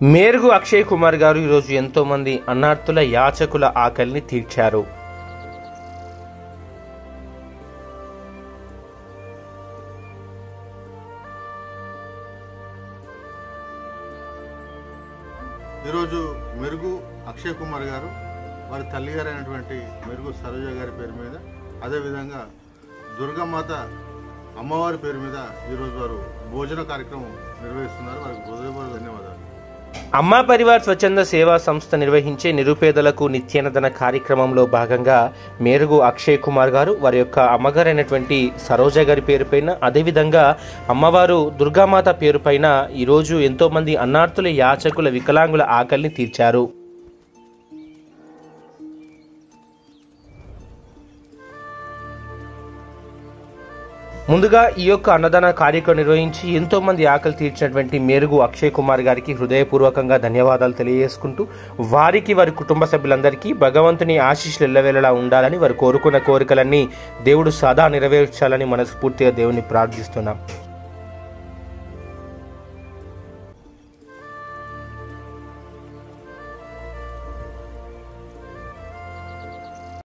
మేరుగు అక్షయ్ కుమార్ గారు ఈరోజు ఎంతో మంది అన్నార్తుల యాచకుల ఆకలిని తీర్చారు. ఈరోజు మెరుగు అక్షయ్ కుమార్ గారు వారి తల్లి గారు అయినటువంటి మెరుగు సరోజ గారి పేరు మీద, అదేవిధంగా దుర్గామాత అమ్మవారి పేరు మీద ఈరోజు వారు భోజన కార్యక్రమం నిర్వహిస్తున్నారు. వారికి హృదయపూర్వక ధన్యవాదాలు. అమ్మా పరివార్ స్వచ్ఛంద సేవా సంస్థ నిర్వహించే నిరుపేదలకు నిత్యాన్నదాన కార్యక్రమంలో భాగంగా మేరుగు అక్షయ్ కుమార్ గారు వారి యొక్క అమ్మగారైనటువంటి సరోజ గారి పేరుపైన, అదేవిధంగా అమ్మవారు దుర్గామాత పేరుపైన ఈరోజు ఎంతో మంది అన్నార్తుల యాచకుల వికలాంగుల ఆకలిని తీర్చారు. ముందుగా ఈ యొక్క అన్నదాన కార్యక్రమం నిర్వహించి ఎంతో మంది ఆకలి తీర్చినటువంటి మేరుగు అక్షయ్ కుమార్ గారికి హృదయపూర్వకంగా ధన్యవాదాలు తెలియజేసుకుంటూ, వారికి వారి కుటుంబ సభ్యులందరికీ భగవంతుని ఆశీస్సులు ఎల్లవేళలా ఉండాలని, వారు కోరుకున్న కోరికలన్నీ దేవుడు సదా నెరవేర్చాలని మనస్ఫూర్తిగా దేవుని ప్రార్థిస్తున్నాం.